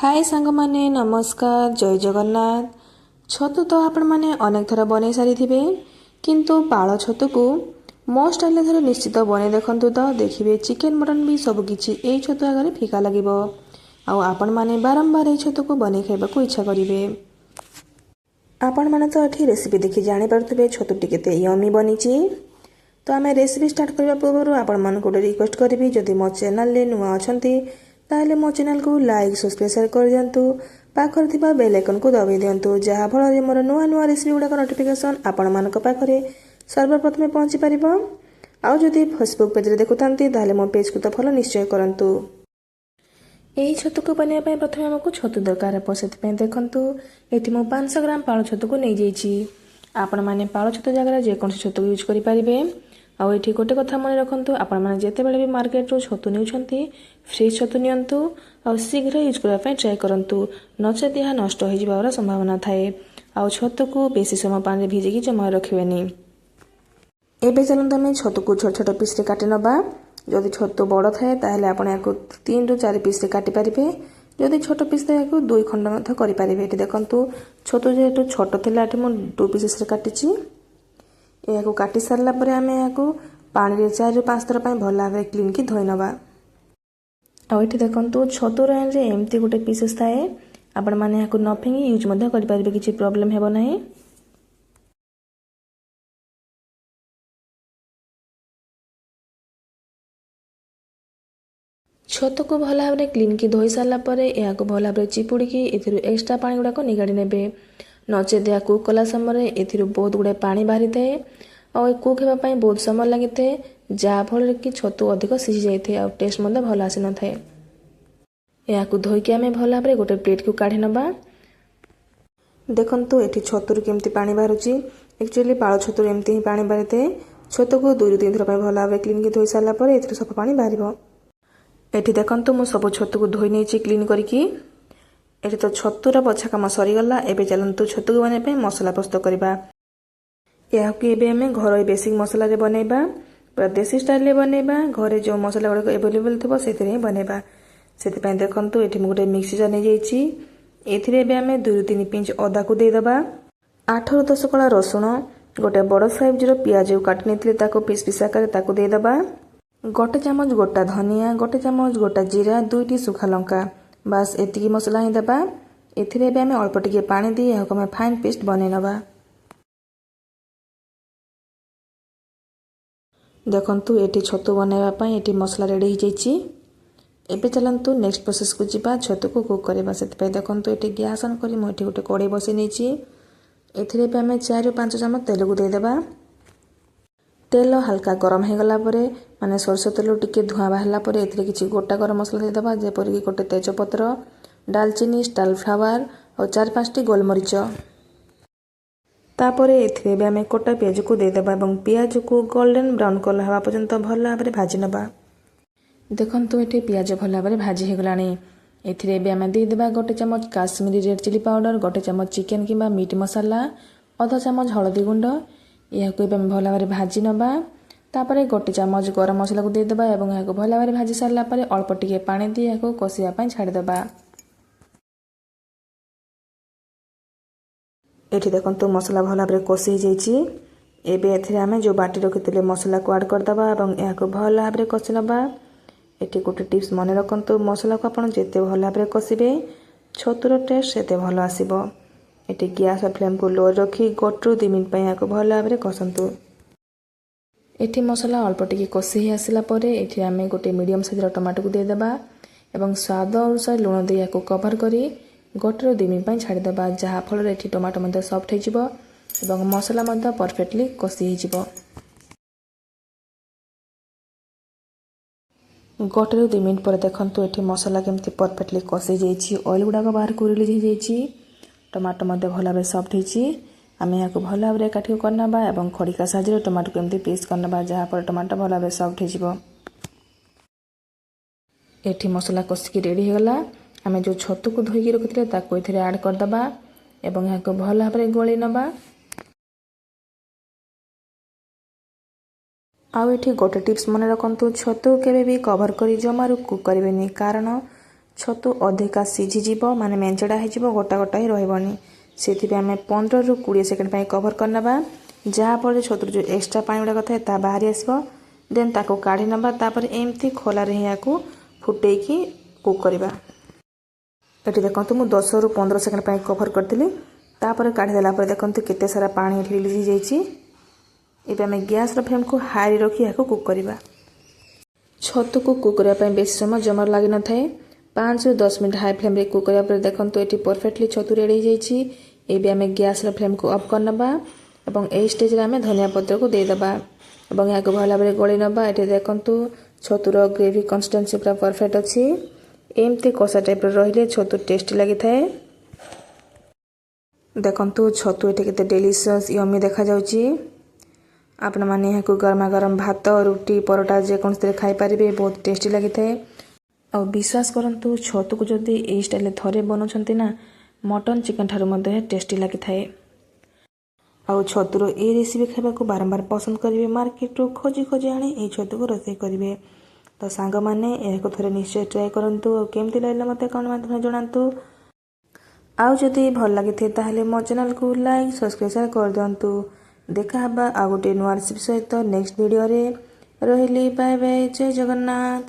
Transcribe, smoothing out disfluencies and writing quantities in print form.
हाय सांग माने नमस्कार जय जगन्नाथ। छतु तो आपण माने अनेक थर बनै सारी थिबे किंतु पाଳ छतु को मो स्टाइल थर निश्चित बनै देखंतु तो देखिबे चिकन मटन भी सब किछि एई छतु आगरे फिका लागिबो आ आपण माने बारंबार एई छतु को बनै खाइबा को इच्छा करिवे। आपण माने तो एठी रेसिपी देखि जानि परथबे छतु टी केते यमी बनिछि। तो आमे रेसिपी स्टार्ट करबा पूर्व आपण मान को रिक्वेस्ट करबी जदि मो चैनल ले नुआ अछंती ताहले मो चैनल को लाइक सब्सक्राइब शेयर कर दियंतु पाखर थिबा बेल आइकन को दबाई दियंतु जहा फल मोर नुआ नुआ रेसिपी गुडा नोटिफिकेशन आपण मान पाखरे सर्वप्रथमे पहुंची परिबो। आउ जदि फेसबुक पेज रे देखुतांती ताहले मो पेज को तो फॉलो निश्चय करंतु। एही छतु को बनिया पय प्रथमे हमकु छतु दरकार पसेत पय देखंतु एठी मो 500 ग्राम पाळ छतु को नै जेइछि। आपण माने पाळ छतु जगरा जे कोन छतु यूज करि परिबे। आउ एठी गोटे कथा मन रखंतु आपण माने जेते बेले भी मार्केट रो छतु नेउछंती फ्रेश छतु नियंतु आउ शीघ्र यूज करबा पय ट्राई करंतु नचेत यह नष्ट हो जिबार संभावना थाए। आउ छतु को बेसी समय पानी रे भिजेकी जमा रखिबेनी। एबे चलंतु हम छतु को छोट छोट पीस रे काटि नबा। जदि छतु बड़ थाए ताहले आपण याको 3 रु 4 पीस रे काटि परिबे। जदि छोट पीस थाए याको 2 खंड मथ करि परिबे। एठी देखंतु छतु जेहेतु छोट थिला एठी मो 2 पीसेस रे काटिछि। याको काटि सारला परे आमे याको पानी रे 4 रु 5 थर पय भल भाबे क्लीन की धोइ नबा। आ एठी देखंतु छतु रेन रे एम्ति गोटे पीसेस थाए आपण माने याको न फिंगी यूज मध्य करि परिबे किछि प्रॉब्लम हेबो नाही। छतु को भल भाबे क्लीन की धोइ सारला परे याको भल भाबे चिपुडी की एथिरु एक्स्ट्रा पानी गुडा को निगाडी नेबे। नचेत या कुक कला समय एथिरु बहुत गुडे पानी बाहरी थाए और कुक हेबा पय बहुत समय लागिथे जा फल कि छतु अधिक सिझी जाइथे और टेस्ट मध्य भल आसी न थाए। याकु धोइ के आमे भल भाबे गोटे प्लेट को काढी नबा। देखंतु एठी छतुरु केमति पानी बाहरुची। एक्चुअली पाळ छतुरु एमति ही पानी बाहरिथे। छतु को 2 रु 3 थर पय भल भाबे क्लीन की धोइ सारला परे एथिरु सब पानी बाहरिबो। एठी देखंतु मो सब छतु को धोइ नेछि क्लीन करिकी। एठी तो छतुर बछा काम सरी गला। एबे चलंतु छतु को बने पे मसला प्रस्तुत करबा। याकु एबे हमें घर बेसिक मसला रे बनेबा पूरा देसी स्टाइल रे बनेबा। घरे जो मसला गुडा अवेलेबल थबो सेथिरे बनेबा। सेति पय देखंतु एठी मु गोटे मिक्सी जार नै जेइछि। एथिरे एबे हमें 2 रु 3 पिंच अदा को दे दबा। 8 रु 10 कळा रसुण गोटे बड़ साइज रो प्याज को काटि नेथिले ताको पीस पीस आकार ताको दे दबा। गोटे चमच गोटा धनिया गोटे चमच गोटा जीरा 2टी सुखा लंका बस एतिकी मसला ही दबा। एथिरे एबे हमें अल्प टिके पानी दी याको हमें फाइन पेस्ट बनै नबा। देखंतु एठी छतु बनाइबा पय एठी मसला रेडी हो जाइछि। एबे चलंतु नेक्स्ट प्रोसेस को जिबा छतु को कुक करबा। सेति पय देखंतु एठी गैस ऑन करी मो एठी गोटे कड़ाई बसै नेछि। एथिरे पे हमें 4 रु 5 चमच तेल को दे देबा। तेल हल्का गरम हे गला परे माने सरसो तेल टिके धुआ बाहला परे एथिरे किछि गोटा गरम मसला दे देबा जेपरि कि गोटे तेजपत्र दालचीनी स्टार फ्लावर और 4-5 टी गोलमरिच। तापरे एथिरे बे हमें कोटा प्याज को दे देबा एवं प्याज को गोल्डन ब्राउन कलर हवा पर्यंत भल भाबरे भाजी नबा। देखंतु एठी प्याज भल भाबरे भाजी हे गलानी। एथिरे बे हमें दे देबा गोटे चमच काश्मीरी रेड चिली पाउडर गोटे चमच चिकन किबा मीट मसाला आधा चमच हळदी गुंड याको एबे हम भल भाबरे भाजी नबा। तापरे गोटे चमच गरम मसला को दे देबा एवं याको भल भाबरे भाजी सारला परे अल्प टिके पानी दी याको कसिया पय छाडी देबा। एठी देखंतु मसला भल भाबरे कसी जाइछि। एबे एथिरे हमें जो बाटी रखितले मसला को ऐड कर दबा एवं याको भल भाबरे कसी नबा। एठी गोटे टिप्स मन रखंतु मसला को आपण जेते भल भाबरे कसिबे छतुर टेस्ट सेते भल आसीबो। एठी गैस फ्लेम को लो रखी 1 रु 2 मिनिट पय याको भल भाबरे कसंतु। एठी मसला अल्प टिके कसी ही आसिला परे एठी हमें गोटे मीडियम साइज रो टमाटो को दे देबा एवं स्वाद अनुसार लूण दे याको कवर करी 1 रु 2 मिनिट पय छाडी देबा जहा फल एठी टमाटो मध्ये सॉफ्ट हे जिवो एवं मसला मध्ये परफेक्टली कसी हे जिवो। 1 रु 2 मिनिट पर देखंतु एठी मसला केमति परफेक्टली कसी जाइछि। ऑयल गुडा को बाहर को रिलीज हे जाइछि। टमाटो मध्ये भल भाबरे सॉफ्ट हेछि। आमे याको भल भाबरे काठी करनबा एवं खड़िका साहाଯ୍ୟରେ टमाटो को एमती पीस करनबा जहा पर टमाटो भल भाबरे सॉफ्ट हे जिवो। एठी मसला कसिकी रेडी हे गला। आमे जो छतु को धोई के रखितले ताको एथिरे ऐड कर दबा एवं याको भल भाबरे गोली नबा। आउ एठी गोटे टिप्स मन रखंतु छतु केबे भी कवर करी जमारु कुक करबेनी कारण ଛତୁ ଅଧିକା ସିଝିଯିବ, ମାନେ ମେଞ୍ଚଡ଼ା ହେଇଯିବ, ଗୋଟା ଗୋଟା ହିଁ ରହିବନି। ସେଥିପାଇଁ ଆମେ 15ରୁ 20 ସେକେଣ୍ଡ ପାଇଁ କଭର୍ କରିନେବା, ଯାହାଫଳରେ ଛତୁର ଯେଉଁ ଏକ୍ସଟ୍ରା ପାଣି ଗୁଡ଼ାକ ଥାଏ ତାହା ବାହାରି ଆସିବ। ଦେନ୍ ତାକୁ କାଢ଼ି ନେବା। ତାପରେ ଏମିତି ଖୋଲାରେ ହିଁ ଏହାକୁ ଫୁଟେଇକି କୁକ୍ କରିବା। ଏଠି ଦେଖନ୍ତୁ ମୁଁ 10ରୁ 15 ସେକେଣ୍ଡ ପାଇଁ କଭର୍ କରିଥିଲି। ତାପରେ କାଢ଼ିଦେଲା ପରେ ଦେଖନ୍ତୁ କେତେ ସାରା ପାଣି ଏଠି ରିଲିଜ୍ ହେଇଯାଇଛି। ଏବେ ଆମେ ଗ୍ୟାସ୍ର ଫ୍ଲେମ୍କୁ ହାଇରେ ରଖି ଏହାକୁ କୁକ୍ କରିବା। ଛତୁକୁ କୁକ୍ କରିବା ପାଇଁ ବେଶୀ ସମୟ ଜମାରୁ ଲାଗିନଥାଏ। 5ରୁ 10 ମିନିଟ୍ ହାଇ ଫ୍ଲେମ୍ରେ କୁକ୍ କରିବା ପରେ ଦେଖନ୍ତୁ ଏଠି ପରଫେକ୍ଟଲି ଛତୁ ରେଡ଼ି ହେଇଯାଇଛି। ଏବେ ଆମେ ଗ୍ୟାସ୍ର ଫ୍ଲେମ୍କୁ ଅଫ୍ କରିନେବା ଏବଂ ଏହି ଷ୍ଟେଜ୍ରେ ଆମେ ଧନିଆ ପତ୍ରକୁ ଦେଇଦେବା ଏବଂ ଏହାକୁ ଭଲ ଭାବରେ ଗୋଳେଇ ନେବା। ଏଠି ଦେଖନ୍ତୁ ଛତୁର ଗ୍ରେଭି କନସିଷ୍ଟେନ୍ସି ପୁରା ପରଫେକ୍ଟ ଅଛି। ଏମିତି କଷା ଟାଇପ୍ର ରହିଲେ ଛତୁ ଟେଷ୍ଟି ଲାଗିଥାଏ। ଦେଖନ୍ତୁ ଛତୁ ଏଠି କେତେ ଡେଲିସିୟସ୍ ୟମି ଦେଖାଯାଉଛି। ଆପଣମାନେ ଏହାକୁ ଗରମା ଗରମ ଭାତ, ରୁଟି, ପରଟା ଯେକୌଣସିରେ ଖାଇପାରିବେ। ବହୁତ ଟେଷ୍ଟି ଲାଗିଥାଏ। ଆଉ ବିଶ୍ୱାସ କରନ୍ତୁ, ଛତୁକୁ ଯଦି ଏହି ଷ୍ଟାଇଲ୍ରେ ଥରେ ବନାଉଛନ୍ତି ନା, ମଟନ୍ ଚିକେନ୍ ଠାରୁ ମଧ୍ୟ ଟେଷ୍ଟି ଲାଗିଥାଏ। ଆଉ ଛତୁର ଏହି ରେସିପି ଖାଇବାକୁ ବାରମ୍ବାର ପସନ୍ଦ କରିବେ। ମାର୍କେଟରୁ ଖୋଜି ଖୋଜି ଆଣି ଏହି ଛତୁକୁ ରୋଷେଇ କରିବେ। ତ ସାଙ୍ଗମାନେ ଏହାକୁ ଥରେ ନିଶ୍ଚୟ ଟ୍ରାଏ କରନ୍ତୁ। ଆଉ କେମିତି ଲାଗିଲା ମୋତେ କମେଣ୍ଟ ମାଧ୍ୟମରେ ଜଣାନ୍ତୁ। ଆଉ ଯଦି ଭଲ ଲାଗିଥାଏ ତାହେଲେ ମୋ ଚ୍ୟାନେଲକୁ ଲାଇକ୍, ସବସ୍କ୍ରାଇବ୍, ସେୟାର କରିଦିଅନ୍ତୁ। ଦେଖା ହେବା ଆଉ ଗୋଟିଏ ନୂଆ ରେସିପି ସହିତ ନେକ୍ସଟ ଭିଡ଼ିଓରେ। ରହିଲି, ବାଏ ବାଏ, ଜୟ ଜଗନ୍ନାଥ।